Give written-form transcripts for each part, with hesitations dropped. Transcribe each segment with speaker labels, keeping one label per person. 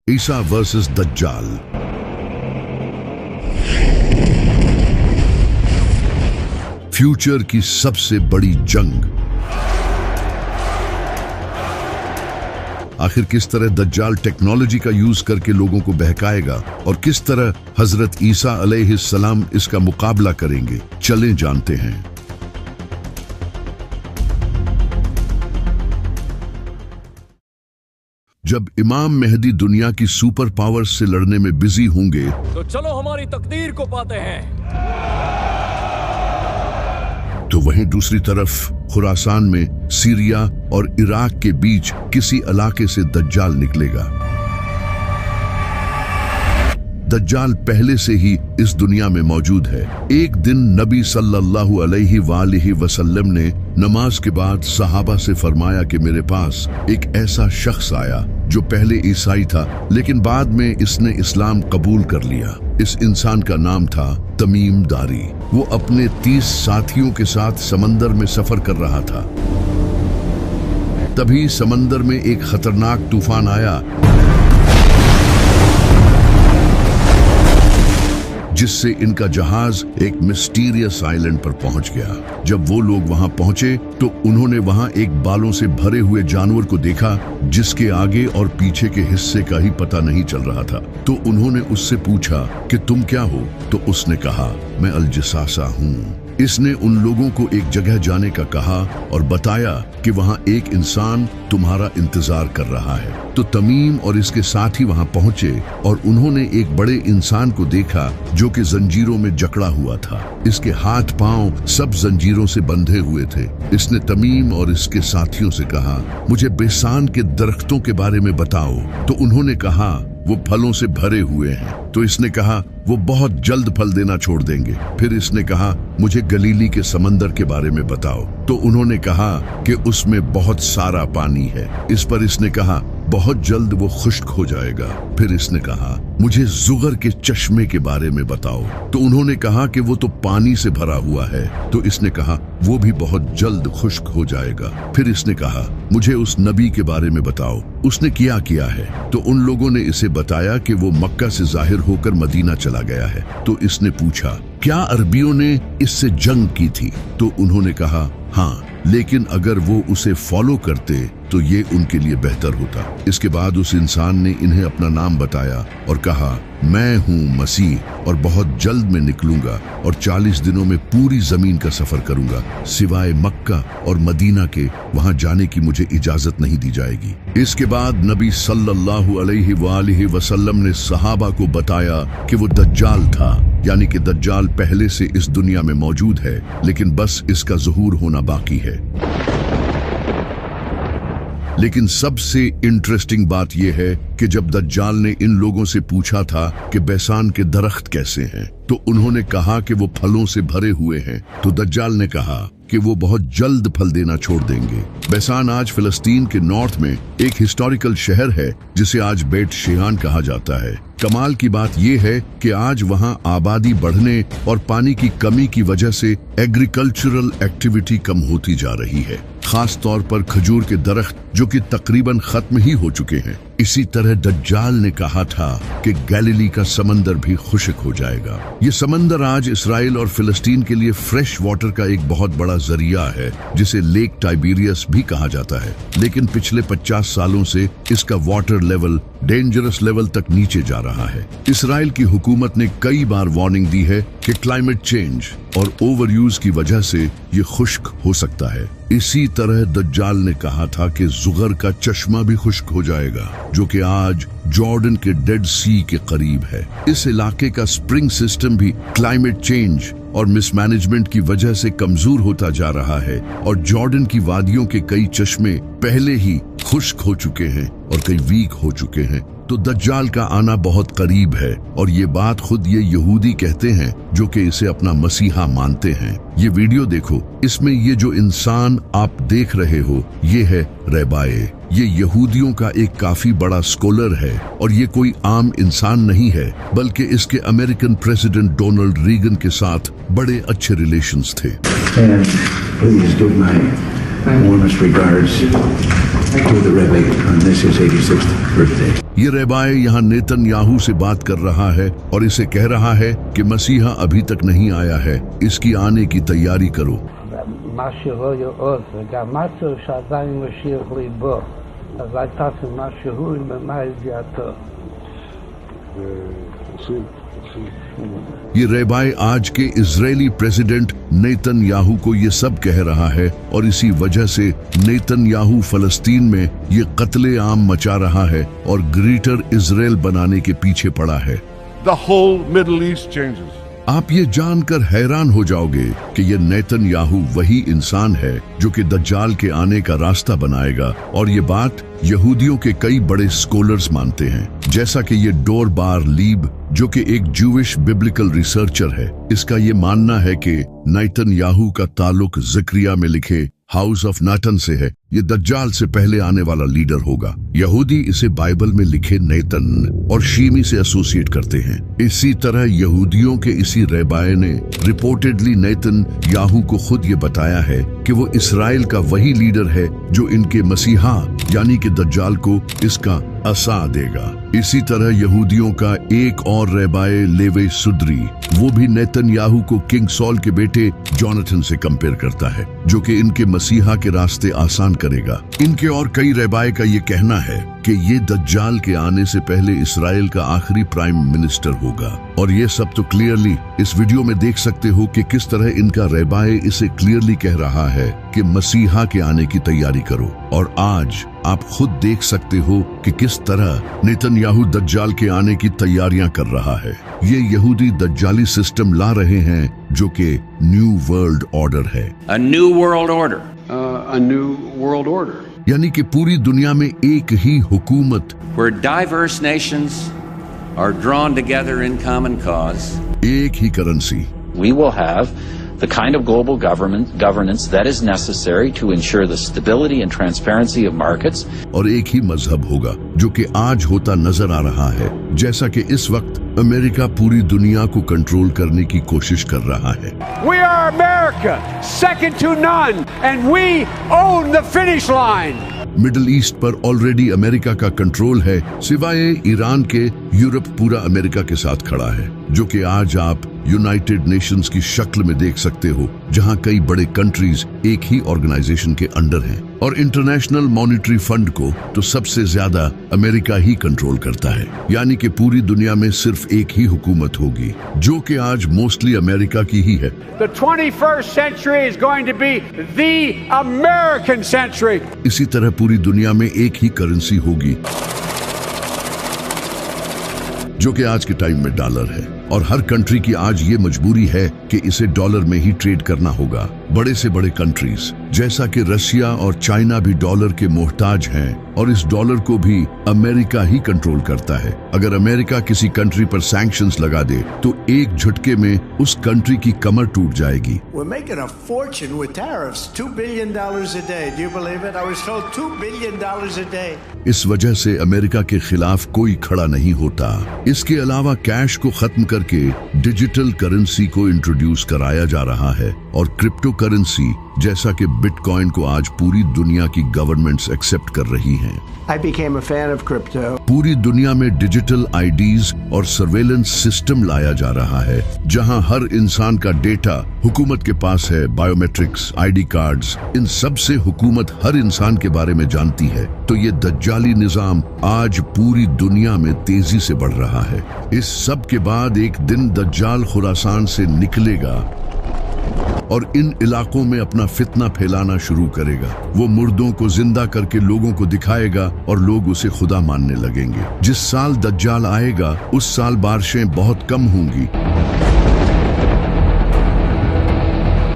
Speaker 1: ईसा versus दज्जाल। Future की सबसे बड़ी जंग। आखिर किस तरह दज्जाल टेक्नोलॉजी का यूज करके लोगों को बहकाएगा और किस तरह हजरत ईसा अलैहिस्सलाम इसका मुकाबला करेंगे, चलें जानते हैं। जब इमाम मेहदी दुनिया की सुपर पावर्स से लड़ने में बिजी होंगे
Speaker 2: तो चलो हमारी तकदीर को पाते हैं।
Speaker 1: तो वहीं दूसरी तरफ खुरासान में सीरिया और इराक के बीच किसी इलाके से दज्जाल निकलेगा। दज्जाल पहले से ही इस दुनिया में मौजूद है। एक दिन नबी सल्लल्लाहु अलैहि वसल्लम ने नमाज के बाद सहाबा से फरमाया कि मेरे पास एक ऐसा शख्स आया जो पहले ईसाई था लेकिन बाद में इसने इस्लाम कबूल कर लिया। इस इंसान का नाम था तमीम दारी। वो अपने 30 साथियों के साथ समंदर में सफर कर रहा था। तभी समंदर में एक खतरनाक तूफान आया जिससे इनका जहाज एक मिस्टीरियस आइलैंड पर पहुंच गया। जब वो लोग वहां पहुंचे तो उन्होंने वहां एक बालों से भरे हुए जानवर को देखा जिसके आगे और पीछे के हिस्से का ही पता नहीं चल रहा था। तो उन्होंने उससे पूछा कि तुम क्या हो? तो उसने कहा मैं अल-जसासा हूँ। इसने उन लोगों को एक जगह जाने का कहा और बताया कि वहां एक इंसान तुम्हारा इंतजार कर रहा है। तो तमीम और इसके साथी वहां पहुंचे और उन्होंने एक बड़े इंसान को देखा जो कि जंजीरों में जकड़ा हुआ था। इसके हाथ पांव सब जंजीरों से बंधे हुए थे। इसने तमीम और इसके साथियों से कहा मुझे बेसान के दरख्तों के बारे में बताओ। तो उन्होंने कहा वो फलों से भरे हुए हैं। तो इसने कहा वो बहुत जल्द फल देना छोड़ देंगे। फिर इसने कहा मुझे गलीली के समंदर के बारे में बताओ। तो उन्होंने कहा कि उसमें बहुत सारा पानी है। इस पर इसने कहा बहुत जल्द वो खुश्क हो जाएगा। फिर इसने कहा मुझे जुगर के चश्मे के बारे में बताओ। तो उन्होंने कहा कि वो तो पानी से भरा हुआ है। तो इसने कहा वो भी बहुत जल्द खुश्क हो जाएगा। फिर इसने कहा मुझे उस नबी के बारे में बताओ, उसने किया है। तो उन लोगों ने इसे बताया कि वो मक्का से जाहिर होकर मदीना चला गया है। तो इसने पूछा क्या अरबियों ने इससे जंग की थी? तो उन्होंने कहा हाँ, लेकिन अगर वो उसे फॉलो करते तो ये उनके लिए बेहतर होता। इसके बाद उस इंसान ने इन्हें अपना नाम बताया और कहा मैं हूँ मसीह और बहुत जल्द मैं निकलूंगा और 40 दिनों में पूरी जमीन का सफर करूंगा, सिवाय मक्का और मदीना के, वहां जाने की मुझे इजाजत नहीं दी जाएगी। इसके बाद नबी सल्लल्लाहु अलैहि वसल्लम ने सहाबा को बताया कि वो दज्जाल था, यानी कि दज्जाल पहले से इस दुनिया में मौजूद है लेकिन बस इसका ज़ुहूर होना बाकी है। लेकिन सबसे इंटरेस्टिंग बात यह है कि जब दज्जाल ने इन लोगों से पूछा था कि बैसान के दरख्त कैसे हैं, तो उन्होंने कहा कि वो फलों से भरे हुए हैं। तो दज्जाल ने कहा कि वो बहुत जल्द फल देना छोड़ देंगे। बैसान आज फिलिस्तीन के नॉर्थ में एक हिस्टोरिकल शहर है जिसे आज बेट शेयान कहा जाता है। कमाल की बात यह है कि आज वहां आबादी बढ़ने और पानी की कमी की वजह से एग्रीकल्चरल एक्टिविटी कम होती जा रही है, खास तौर पर खजूर के दरख्त जो कि तकरीबन खत्म ही हो चुके हैं। इसी तरह दज्जाल ने कहा था कि गैलीली का समंदर भी खुश्क हो जाएगा। ये समंदर आज इसराइल और फिलिस्तीन के लिए फ्रेश वाटर का एक बहुत बड़ा जरिया है जिसे लेक टाइबेरियस भी कहा जाता है। लेकिन पिछले 50 सालों से इसका वाटर लेवल डेंजरस लेवल तक नीचे जा रहा है। इसराइल की हुकूमत ने कई बार वार्निंग दी है कि क्लाइमेट चेंज और ओवर यूज की वजह से ये खुश्क हो सकता है। इसी तरह दज्जाल ने कहा था कि जुगर का चश्मा भी खुश्क हो जाएगा जो कि आज जॉर्डन के डेड सी के करीब है। इस इलाके का स्प्रिंग सिस्टम भी क्लाइमेट चेंज और मिसमैनेजमेंट की वजह से कमजोर होता जा रहा है और जॉर्डन की वादियों के कई चश्मे पहले ही खुश्क हो चुके हैं और कई वीक हो चुके हैं। तो दज्जाल का आना बहुत करीब है और ये बात खुद ये यहूदी कहते हैं जो कि इसे अपना मसीहा मानते हैं। ये वीडियो देखो, इसमें ये जो इंसान आप देख रहे हो ये है रैबाए। ये यहूदियों का एक काफी बड़ा स्कॉलर है और ये कोई आम इंसान नहीं है बल्कि इसके अमेरिकन प्रेसिडेंट डोनाल्ड रीगन के साथ बड़े अच्छे रिलेशंस थे।
Speaker 3: Warmest regards to the Rebbe on this his 86th birthday.
Speaker 1: ये रेबाए यहाँ नेतन्याहू से बात कर रहा है और इसे कह रहा है कि मसीहा अभी तक नहीं आया है, इसकी आने की तैयारी करो। ये रेबाए आज के इजरायली प्रेसिडेंट नेतन्याहू को ये सब कह रहा है और इसी वजह से नेतन्याहू फलस्तीन में ये कत्ले आम मचा रहा है और ग्रेटर इजराइल बनाने के पीछे पड़ा है।
Speaker 4: The whole Middle East changes.
Speaker 1: आप ये जानकर हैरान हो जाओगे कि ये नेतन्याहू वही इंसान है जो कि दज्जाल के आने का रास्ता बनाएगा, और ये बात यहूदियों के कई बड़े स्कॉलर्स मानते हैं, जैसा कि ये डोर बार लीब जो कि एक जूविश बिब्लिकल रिसर्चर है। इसका ये मानना है कि नेतन्याहू का ताल्लुक ज़करिया में लिखे हाउस ऑफ नाटन से है। ये दज्जाल से पहले आने वाला लीडर होगा। यहूदी इसे बाइबल में लिखे नेतन और शीमी से एसोसिएट करते हैं। इसी तरह यहूदियों के इसी रेबाए ने रिपोर्टेडली नेतन याहू को खुद ये बताया है कि वो इसराइल का वही लीडर है जो इनके मसीहा यानी कि दज्जाल को इसका असा देगा। इसी तरह यहूदियों का एक और रेबाए लेवे सुद्री, वो भी नेतन्याहू को किंग सॉल के बेटे जोनाथन से कंपेयर करता है, जो कि इनके मसीहा के रास्ते आसान करेगा। इनके और कई रेबाए का ये कहना है कि ये दज्जाल के आने से पहले इसराइल का आखिरी प्राइम मिनिस्टर होगा। और ये सब तो क्लियरली इस वीडियो में देख सकते हो कि किस तरह इनका रेबाए इसे क्लियरली कह रहा है कि मसीहा के आने की तैयारी करो। और आज आप खुद देख सकते हो कि किस तरह नेतन्याहू दज्जाल के आने की तैयारियां कर रहा है। ये यहूदी दज्जाली सिस्टम ला रहे हैं जो कि न्यू वर्ल्ड ऑर्डर है।
Speaker 5: A new world order.
Speaker 3: A new world order.
Speaker 1: यानी कि पूरी दुनिया में एक ही हुकूमत,
Speaker 5: Where diverse nations are drawn together in common cause.
Speaker 1: एक ही currency.
Speaker 6: We will have the kind of global governance that is necessary to ensure the stability and transparency of markets.
Speaker 1: और एक ही मजहब होगा जो कि आज होता नजर आ रहा है, जैसा कि इस वक्त अमेरिका पूरी दुनिया को कंट्रोल करने की कोशिश कर रहा है।
Speaker 7: We are America, second to none, and we own the finish line.
Speaker 1: Middle east पर ऑलरेडी अमेरिका का कंट्रोल है, सिवाय ईरान के यूरोप पूरा अमेरिका के साथ खड़ा है, जो कि आज आप यूनाइटेड नेशंस की शक्ल में देख सकते हो, जहां कई बड़े कंट्रीज एक ही ऑर्गेनाइजेशन के अंडर हैं। और इंटरनेशनल मॉनेटरी फंड को तो सबसे ज्यादा अमेरिका ही कंट्रोल करता है, यानी कि पूरी दुनिया में सिर्फ एक ही हुकूमत होगी, जो कि आज मोस्टली अमेरिका की ही है।
Speaker 7: The 21st century is going to be the American century.
Speaker 1: इसी तरह पूरी दुनिया में एक ही करेंसी होगी, जो कि आज के टाइम में डॉलर है। और हर कंट्री की आज ये मजबूरी है कि इसे डॉलर में ही ट्रेड करना होगा। बड़े से बड़े कंट्रीज जैसा कि रशिया और चाइना भी डॉलर के मोहताज हैं, और इस डॉलर को भी अमेरिका ही कंट्रोल करता है। अगर अमेरिका किसी कंट्री पर सैंक्शंस लगा दे तो एक झटके में उस कंट्री की कमर टूट जाएगी।
Speaker 8: We're making a fortune with tariffs, $2 billion a day. Do you believe it? I was told $2 billion a day.
Speaker 1: इस वजह से अमेरिका के खिलाफ कोई खड़ा नहीं होता। इसके अलावा कैश को खत्म करके डिजिटल करेंसी को इंट्रोड्यूस कराया जा रहा है, और क्रिप्टो करेंसी जैसा कि बिटकॉइन को आज पूरी दुनिया की गवर्नमेंट्स एक्सेप्ट कर रही हैं।
Speaker 8: I became a fan of crypto.
Speaker 1: पूरी दुनिया में डिजिटल आईडीज और सर्वेलेंस सिस्टम लाया जा रहा है, जहां हर इंसान का डेटा हुकूमत के पास है। बायोमेट्रिक्स, आईडी कार्ड्स, इन सब से हुकूमत हर इंसान के बारे में जानती है। तो ये दज्जाली निजाम आज पूरी दुनिया में तेजी से बढ़ रहा है। इस सब के बाद एक दिन दज्जाल खुरासान से निकलेगा और इन इलाकों में अपना फितना फैलाना शुरू करेगा। वो मुर्दों को जिंदा करके लोगों को दिखाएगा और लोग उसे खुदा मानने लगेंगे। जिस साल दज्जाल आएगा उस साल बारिशें बहुत कम होंगी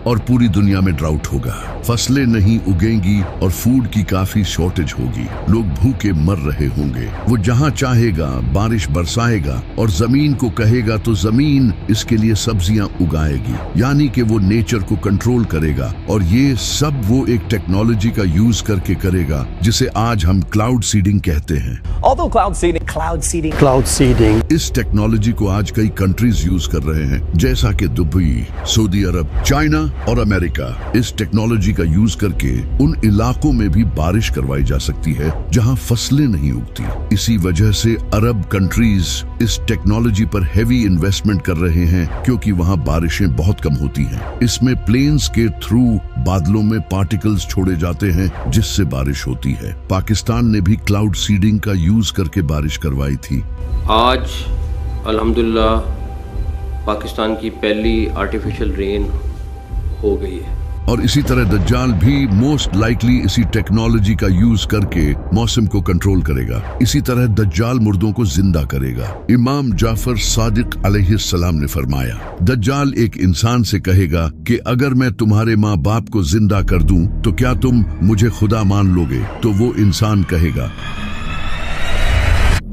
Speaker 1: और पूरी दुनिया में ड्राउट होगा, फसलें नहीं उगेंगी और फूड की काफी शॉर्टेज होगी। लोग भूखे मर रहे होंगे। वो जहां चाहेगा बारिश बरसाएगा और जमीन को कहेगा तो जमीन इसके लिए सब्जियां उगाएगी, यानी कि वो नेचर को कंट्रोल करेगा। और ये सब वो एक टेक्नोलॉजी का यूज करके करेगा जिसे आज हम क्लाउड सीडिंग कहते हैं।
Speaker 2: Although cloud seeding
Speaker 9: cloud seeding.
Speaker 1: इस टेक्नोलॉजी को आज कई कंट्रीज यूज कर रहे हैं, जैसा कि दुबई, सऊदी अरब, चाइना और अमेरिका। इस टेक्नोलॉजी का यूज करके उन इलाकों में भी बारिश करवाई जा सकती है जहां फसलें नहीं उगती। इसी वजह से अरब कंट्रीज इस टेक्नोलॉजी पर हेवी इन्वेस्टमेंट कर रहे हैं, क्योंकि वहां बारिशें बहुत कम होती हैं। इसमें प्लेन्स के थ्रू बादलों में पार्टिकल्स छोड़े जाते हैं, जिससे बारिश होती है। पाकिस्तान ने भी क्लाउड सीडिंग का यूज करके बारिश करवाई थी।
Speaker 10: आज अल्हम्दुलिल्लाह पाकिस्तान की पहली आर्टिफिशियल रेन हो गई है।
Speaker 1: और इसी तरह दज्जाल भी मोस्ट लाइकली इसी टेक्नोलॉजी का यूज करके मौसम को कंट्रोल करेगा। इसी तरह दज्जाल मुर्दों को जिंदा करेगा। इमाम जाफर सादिक अलैहिस्सलाम ने फरमाया, दज्जाल एक इंसान से कहेगा कि अगर मैं तुम्हारे माँ बाप को जिंदा कर दूं तो क्या तुम मुझे खुदा मान लोगे? तो वो इंसान कहेगा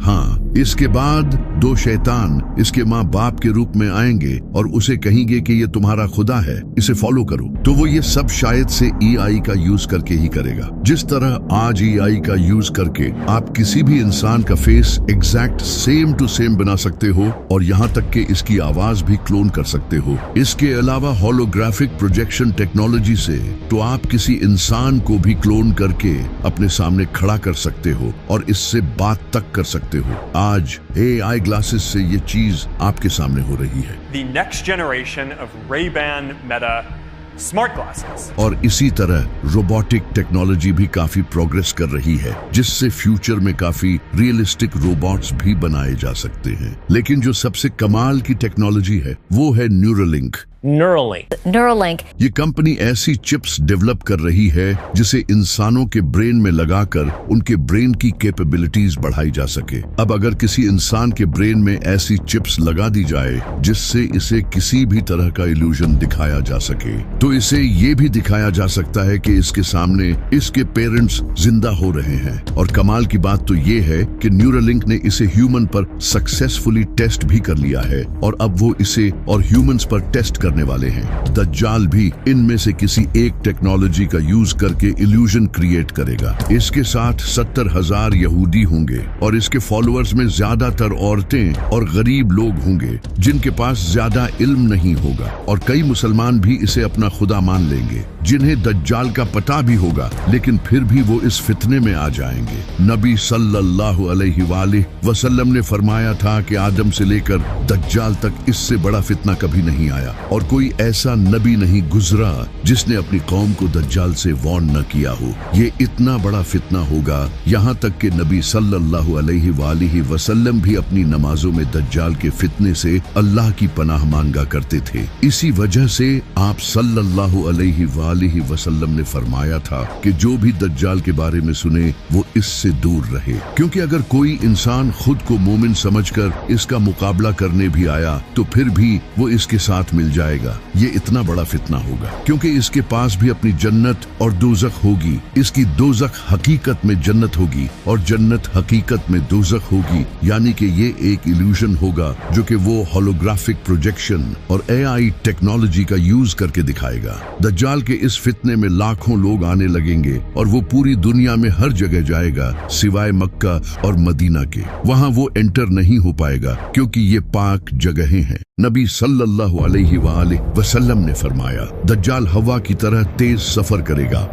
Speaker 1: हाँ। इसके बाद दो शैतान इसके माँ बाप के रूप में आएंगे और उसे कहेंगे कि ये तुम्हारा खुदा है, इसे फॉलो करो। तो वो ये सब शायद से EI का यूज करके ही करेगा। जिस तरह आज EI का यूज करके आप किसी भी इंसान का face exact same to same बना सकते हो, और यहाँ तक कि इसकी आवाज भी क्लोन कर सकते हो। इसके अलावा होलोग्राफिक प्रोजेक्शन टेक्नोलॉजी से तो आप किसी इंसान को भी क्लोन करके अपने सामने खड़ा कर सकते हो और इससे बात तक कर सकते हो। आज AI ग्लासेस से ये चीज आपके सामने हो रही है।
Speaker 11: The next generation of Ray-Ban Meta smart glasses.
Speaker 1: और इसी तरह रोबोटिक टेक्नोलॉजी भी काफी प्रोग्रेस कर रही है, जिससे फ्यूचर में काफी रियलिस्टिक रोबोट्स भी बनाए जा सकते हैं। लेकिन जो सबसे कमाल की टेक्नोलॉजी है वो है न्यूरोलिंक।
Speaker 12: Neuralink
Speaker 1: ये कंपनी ऐसी चिप्स डेवलप कर रही है जिसे इंसानों के ब्रेन में लगाकर उनके ब्रेन की कैपेबिलिटीज बढ़ाई जा सके। अब अगर किसी इंसान के ब्रेन में ऐसी चिप्स लगा दी जाए जिससे इसे किसी भी तरह का इल्यूजन दिखाया जा सके, तो इसे ये भी दिखाया जा सकता है कि इसके सामने इसके पेरेंट्स जिंदा हो रहे हैं। और कमाल की बात तो ये है कि न्यूरोलिंक ने इसे ह्यूमन पर सक्सेसफुली टेस्ट भी कर लिया है, और अब वो इसे और ह्यूमंस पर टेस्ट करने वाले हैं। दज्जाल भी इनमें से किसी एक टेक्नोलॉजी का यूज करके इल्यूजन क्रिएट करेगा। इसके साथ 70,000 यहूदी होंगे और इसके फॉलोअर्स में ज्यादातर औरतें और गरीब लोग होंगे जिनके पास ज्यादा इल्म नहीं होगा, और कई मुसलमान भी इसे अपना खुदा मान लेंगे जिन्हें दज्जाल का पता भी होगा, लेकिन फिर भी वो इस फितने में आ जाएंगे। नबी सल्लल्लाहु अलैहि वसल्लम ने फरमाया था कि आदम से लेकर दज्जाल तक इससे बड़ा फितना कभी नहीं आया, और कोई ऐसा नबी नहीं गुजरा जिसने अपनी कौम को दज्जाल से वार्न न किया हो। ये इतना बड़ा फितना होगा, यहाँ तक कि नबी सल्लल्लाहु अलैहि वसल्लम भी अपनी नमाजों में दज्जाल के फितने से अल्लाह की पनाह मांगा करते थे। इसी वजह से आप सल्लल्लाहु अलैहि वसल्लम ने फरमाया था कि जो भी दज्जाल के बारे में सुने वो इससे दूर रहे, क्योंकि अगर कोई इंसान खुद को मोमिन समझकर इसका मुकाबला करने भी आया तो फिर भी वो इसके साथ मिल जाएगा। ये इतना बड़ा फितना होगा क्योंकि इसके पास भी अपनी जन्नत और दोज़ख होगी। इसकी दोज़ख हकीकत में जन्नत होगी और जन्नत हकीकत में दोज़ख होगी, यानी कि ये एक इल्यूजन होगा जो कि वो होलोग्राफिक प्रोजेक्शन और AI टेक्नोलॉजी का यूज करके दिखाएगा। दज्जाल के इस फितने में लाखों लोग आने लगेंगे और वो पूरी दुनिया में हर जगह जाएगा सिवाय मक्का और मदीना के। वहाँ वो एंटर नहीं हो पाएगा क्योंकि ये पाक जगहें हैं। नबी सल्लल्लाहु अलैहि वसल्लम ने फरमाया, दज्जाल हवा की तरह तेज सफर करेगा।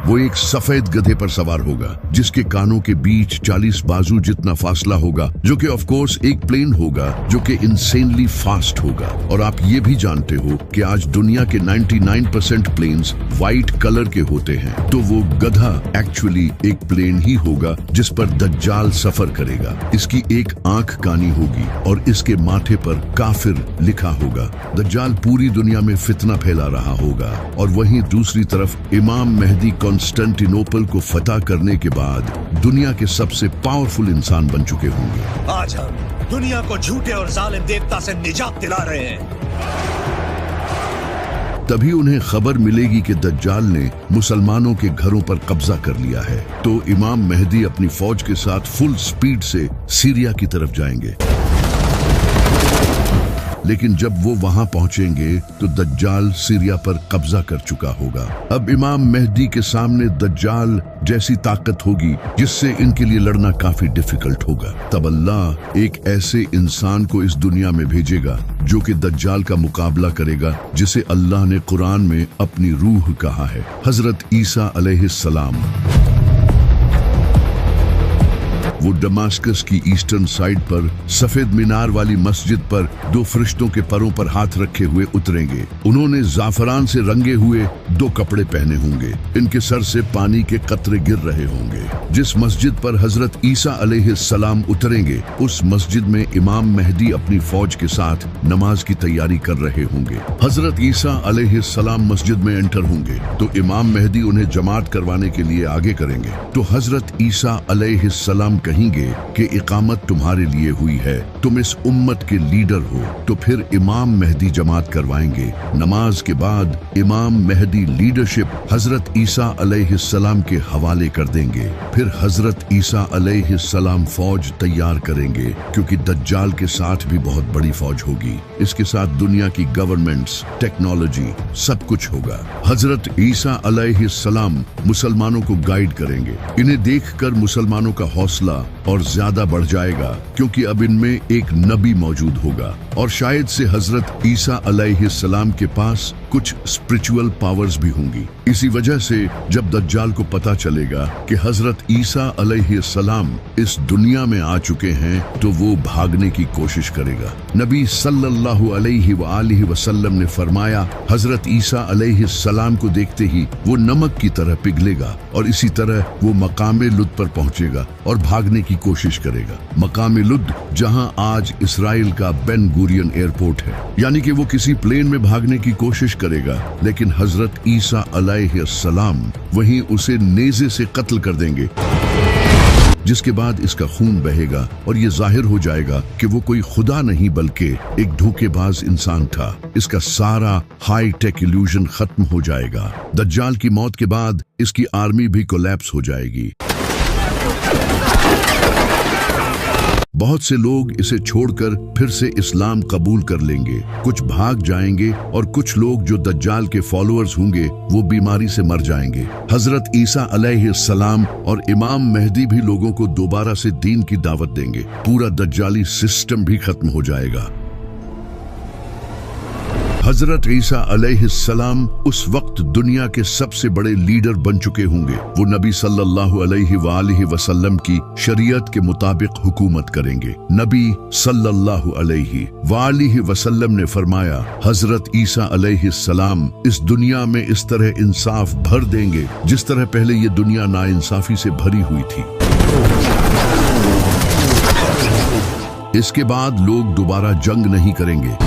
Speaker 1: वो एक सफेद गधे पर सवार होगा जिसके कानों के बीच 40 बाजू जितना फासला होगा, जो कि ऑफ कोर्स एक प्लेन होगा जो कि इंसेनली फास्ट होगा। और आप ये भी जानते हो कि आज दुनिया के 99% प्लेन्स व्हाइट कलर के होते हैं, तो वो गधा एक्चुअली एक प्लेन ही होगा जिस पर दज्जाल सफर करेगा। इसकी एक आंख कानी होगी और इसके माथे पर काफिर लिखा होगा। दज्जाल पूरी दुनिया में फितना फैला रहा होगा, और वहीं दूसरी तरफ इमाम मेहदी कॉन्स्टेंटिनोपल को फतह करने के बाद दुनिया के सबसे पावरफुल इंसान बन चुके होंगे।
Speaker 13: आज हम दुनिया को झूठे और जालिम देवता से निजात दिला रहे हैं।
Speaker 1: तभी उन्हें खबर मिलेगी कि दज्जाल ने मुसलमानों के घरों पर कब्जा कर लिया है, तो इमाम मेहदी अपनी फौज के साथ फुल स्पीड से सीरिया की तरफ जाएंगे। लेकिन जब वो वहां पहुंचेंगे तो दज्जाल सीरिया पर कब्जा कर चुका होगा। अब इमाम मेहदी के सामने दज्जाल जैसी ताकत होगी जिससे इनके लिए लड़ना काफी डिफिकल्ट होगा। तब अल्लाह एक ऐसे इंसान को इस दुनिया में भेजेगा जो कि दज्जाल का मुकाबला करेगा, जिसे अल्लाह ने कुरान में अपनी रूह कहा है, हजरत ईसा अलैहिस्सलाम। वो दमास्कस की ईस्टर्न साइड पर सफेद मीनार वाली मस्जिद पर 2 फरिश्तों के परों पर हाथ रखे हुए उतरेंगे। उन्होंने जाफरान से रंगे हुए 2 कपड़े पहने होंगे। इनके सर से पानी के कतरे गिर रहे होंगे। जिस मस्जिद पर हजरत ईसा अलैहिस्सलाम उतरेंगे उस मस्जिद में इमाम मेहदी अपनी फौज के साथ नमाज की तैयारी कर रहे होंगे। हजरत ईसा अलैहिस्सलाम मस्जिद में एंटर होंगे तो इमाम मेहदी उन्हें जमात करवाने के लिए आगे करेंगे। तो हजरत ईसा अलैहिस्सलाम कहेंगे कि इकामत तुम्हारे लिए हुई है, तुम इस उम्मत के लीडर हो। तो फिर इमाम मेहदी जमात करवाएंगे। नमाज के बाद इमाम मेहदी लीडरशिप हजरत ईसा अलैहिस्सलाम के हवाले कर देंगे। फिर हजरत ईसा अलैहिस्सलाम फौज तैयार करेंगे, क्योंकि दज्जाल के साथ भी बहुत बड़ी फौज होगी। इसके साथ दुनिया की गवर्नमेंट्स, टेक्नोलॉजी, सब कुछ होगा। हजरत ईसा अलैहिस्सलाम मुसलमानों को गाइड करेंगे। इन्हें देखकर मुसलमानों का हौसला और ज्यादा बढ़ जाएगा, क्योंकि अब इनमें एक नबी मौजूद होगा और शायद से हजरत ईसा अलैहिस्सलाम के पास कुछ स्पिरिचुअल पावर्स भी होंगी। इसी वजह से जब दज्जाल को पता चलेगा कि हजरत ईसा अलैहिस्सलाम इस दुनिया में आ चुके हैं तो वो भागने की कोशिश करेगा। नबी सल्लल्लाहु अलैहि वसल्लम ने फरमाया, हजरत ईसा अलैहिस्सलाम को देखते ही वो नमक की तरह पिघलेगा और इसी तरह वो मकामे लुद पर पहुंचेगा और भागने की कोशिश करेगा। मकामे लुद जहां आज इसराइल का बेन गुरियन एयरपोर्ट है, यानी कि वो किसी प्लेन में भागने की कोशिश करेगा, लेकिन हजरत ईसा अलैहिस्सलाम वहीं उसे नेज़े से कत्ल कर देंगे, जिसके बाद इसका खून बहेगा और ये जाहिर हो जाएगा कि वो कोई खुदा नहीं बल्कि एक धोखेबाज इंसान था। इसका सारा हाई टेक इल्यूजन खत्म हो जाएगा। दज्जाल की मौत के बाद इसकी आर्मी भी कोलैप्स हो जाएगी। बहुत से लोग इसे छोड़कर फिर से इस्लाम कबूल कर लेंगे, कुछ भाग जाएंगे और कुछ लोग जो दज्जाल के फॉलोअर्स होंगे वो बीमारी से मर जाएंगे। हजरत ईसा अलैहिस्सलाम और इमाम मेहदी भी लोगों को दोबारा से दीन की दावत देंगे। पूरा दज्जाली सिस्टम भी खत्म हो जाएगा। हजरत ईसा अलैहिस्सलाम उस वक्त दुनिया के सबसे बड़े लीडर बन चुके होंगे। वो नबी सल्लल्लाहु अलैहि वसल्लम की शरीयत के मुताबिक हुकूमत करेंगे। नबी सल्लल्लाहु अलैहि वसल्लम ने फरमाया, हजरत ईसा अलैहिस्सलाम इस दुनिया में इस तरह इंसाफ भर देंगे जिस तरह पहले ये दुनिया नाइंसाफी से भरी हुई थी। इसके बाद लोग दोबारा जंग नहीं करेंगे।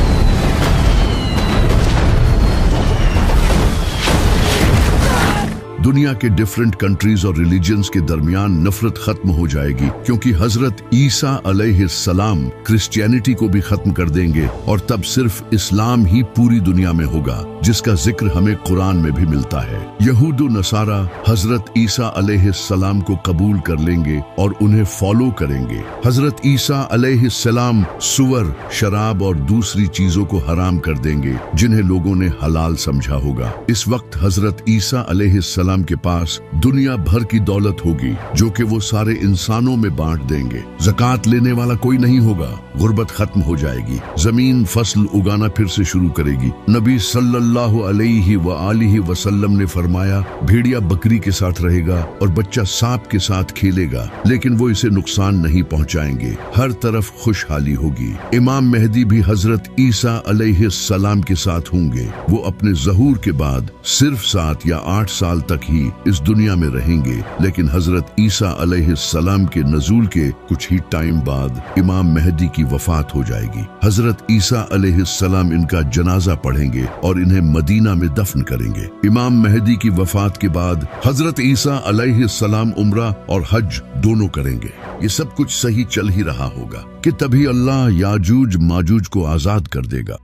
Speaker 1: दुनिया के डिफरेंट कंट्रीज और रिलीजन्स के दरमियान नफरत खत्म हो जाएगी, क्योंकि हजरत ईसा अलैहिस्सलाम क्रिश्चियनिटी को भी खत्म कर देंगे और तब सिर्फ इस्लाम ही पूरी दुनिया में होगा, जिसका जिक्र हमें कुरान में भी मिलता है। यहूद व नसारा हजरत ईसा अलैहिस्सलाम को कबूल कर लेंगे और उन्हें फॉलो करेंगे। हजरत ईसा अलैहिस्सलाम सुअर, शराब और दूसरी चीजों को हराम कर देंगे जिन्हें लोगों ने हलाल समझा होगा। इस वक्त हजरत ईसा अलैहिस्सलाम के पास दुनिया भर की दौलत होगी जो कि वो सारे इंसानों में बांट देंगे। ज़कात लेने वाला कोई नहीं होगा। गुर्बत खत्म हो जाएगी। जमीन फसल उगाना फिर से शुरू करेगी। नबी सल्लल्लाहु अलैहि वसल्लम ने फरमाया, भेड़िया बकरी के साथ रहेगा और बच्चा सांप के साथ खेलेगा, लेकिन वो इसे नुकसान नहीं पहुंचाएंगे। हर तरफ खुशहाली होगी। इमाम मेहदी भी हजरत ईसा अलैहिस्सलाम के साथ होंगे। वो अपने ज़हूर के बाद सिर्फ 7 या 8 साल तक ही इस दुनिया में रहेंगे, लेकिन हजरत ईसा अलैहिस्सलाम के नज़ूल के कुछ ही टाइम बाद इमाम मेहदी की वफात हो जाएगी। हजरत ईसा अलैहिस्सलाम इनका जनाजा पढ़ेंगे और इन्हें मदीना में दफन करेंगे। इमाम मेहदी की वफात के बाद हजरत ईसा अलैहिस्सलाम उम्रा और हज दोनों करेंगे। ये सब कुछ सही चल ही रहा होगा कि तभी अल्लाह याजूज माजूज को आजाद कर देगा।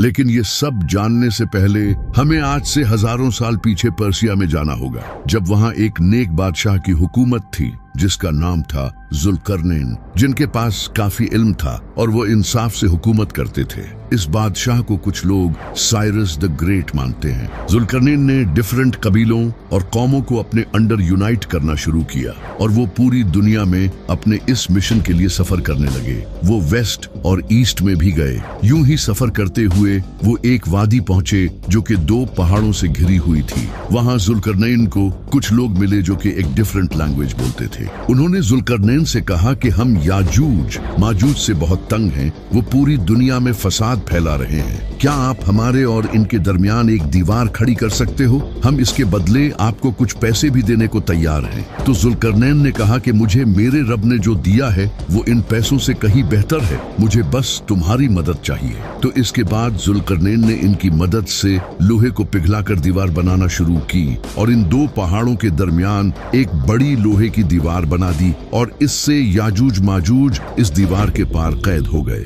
Speaker 1: लेकिन ये सब जानने से पहले हमें आज से हजारों साल पीछे पर्सिया में जाना होगा, जब वहां एक नेक बादशाह की हुकूमत थी। जिसका नाम था जुल्करनैन, जिनके पास काफी इल्म था और वो इंसाफ से हुकूमत करते थे। इस बादशाह को कुछ लोग साइरस द ग्रेट मानते हैं। जुल्करनैन ने डिफरेंट कबीलों और कौमों को अपने अंडर यूनाइट करना शुरू किया और वो पूरी दुनिया में अपने इस मिशन के लिए सफर करने लगे। वो वेस्ट और ईस्ट में भी गए। यूं ही सफर करते हुए वो एक वादी पहुंचे जो कि 2 पहाड़ों से घिरी हुई थी। वहां जुल्करनैन को कुछ लोग मिले जो कि एक डिफरेंट लैंग्वेज बोलते थे। उन्होंने जुल्करनैन से कहा कि हम याजूज माजूज से बहुत तंग हैं, वो पूरी दुनिया में फसाद फैला रहे हैं। क्या आप हमारे और इनके दरमियान एक दीवार खड़ी कर सकते हो? हम इसके बदले आपको कुछ पैसे भी देने को तैयार हैं। तो जुल्करनैन ने कहा कि मुझे मेरे रब ने जो दिया है वो इन पैसों से कहीं बेहतर है, मुझे बस तुम्हारी मदद चाहिए। तो इसके बाद जुल्करनैन ने इनकी मदद से लोहे को पिघलाकर दीवार बनाना शुरू की और इन 2 पहाड़ों के दरमियान एक बड़ी लोहे की दीवार बना दी और इससे याजूज माजूज इस दीवार के पार कैद हो गए।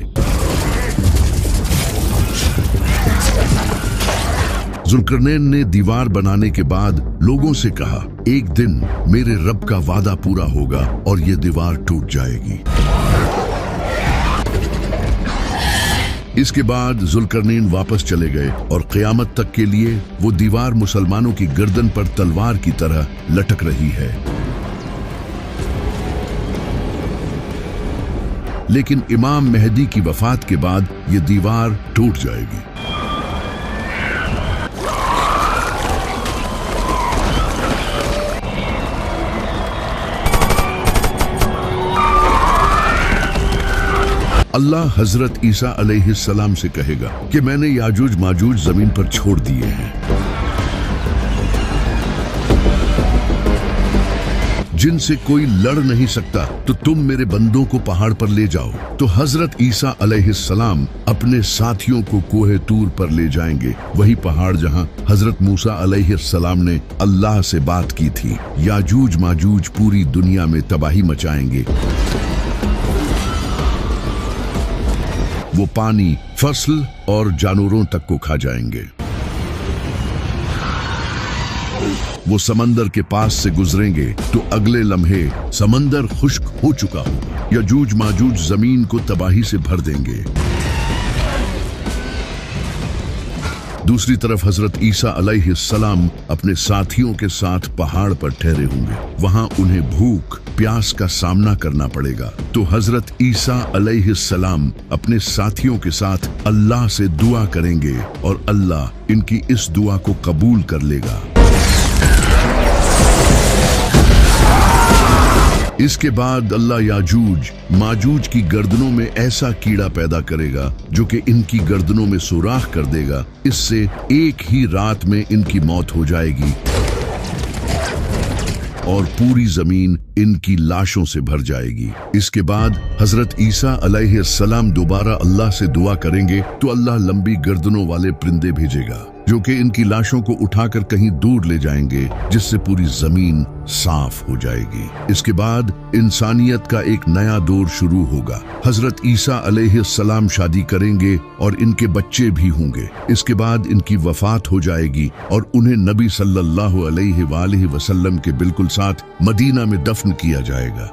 Speaker 1: जुल्करनैन ने दीवार बनाने के बाद लोगों से कहा, एक दिन मेरे रब का वादा पूरा होगा और ये दीवार टूट जाएगी। इसके बाद जुल्करनैन वापस चले गए और क़यामत तक के लिए वो दीवार मुसलमानों की गर्दन पर तलवार की तरह लटक रही है। लेकिन इमाम मेहदी की वफात के बाद ये दीवार टूट जाएगी। अल्लाह हजरत ईसा अलैहिस्सलाम से कहेगा कि मैंने याजूज माजूज जमीन पर छोड़ दिए हैं, जिनसे कोई लड़ नहीं सकता, तो तुम मेरे बंदों को पहाड़ पर ले जाओ। तो हजरत ईसा अलैहिस्सलाम अपने साथियों को कोहे तूर पर ले जाएंगे, वही पहाड़ जहां हजरत मूसा अलैहिस्सलाम ने अल्लाह से बात की थी। याजूज माजूज पूरी दुनिया में तबाही मचाएंगे। वो पानी, फसल और जानवरों तक को खा जाएंगे। वो समंदर के पास से गुजरेंगे तो अगले लम्हे समंदर खुश्क हो चुका होगा। याजूज माजूज जमीन को तबाही से भर देंगे। दूसरी तरफ हजरत ईसा अलैहिस्सलाम अपने साथियों के साथ पहाड़ पर ठहरे होंगे। वहां उन्हें भूख प्यास का सामना करना पड़ेगा। तो हजरत ईसा अलैहिस्सलाम अपने साथियों के साथ अल्लाह से दुआ करेंगे और अल्लाह इनकी इस दुआ को कबूल कर लेगा। इसके बाद अल्लाह याजूज माजूज की गर्दनों में ऐसा कीड़ा पैदा करेगा जो कि इनकी गर्दनों में सुराख कर देगा। इससे एक ही रात में इनकी मौत हो जाएगी और पूरी जमीन इनकी लाशों से भर जाएगी। इसके बाद हजरत ईसा अलैहिस्सलाम दोबारा अल्लाह से दुआ करेंगे तो अल्लाह लंबी गर्दनों वाले परिंदे भेजेगा जो कि इनकी लाशों को उठाकर कहीं दूर ले जाएंगे, जिससे पूरी जमीन साफ हो जाएगी। इसके बाद इंसानियत का एक नया दौर शुरू होगा। हजरत ईसा अलैहिस्सलाम शादी करेंगे और इनके बच्चे भी होंगे। इसके बाद इनकी वफात हो जाएगी और उन्हें नबी सल्लल्लाहु अलैहि वसल्लम के बिल्कुल साथ मदीना में दफन किया जाएगा।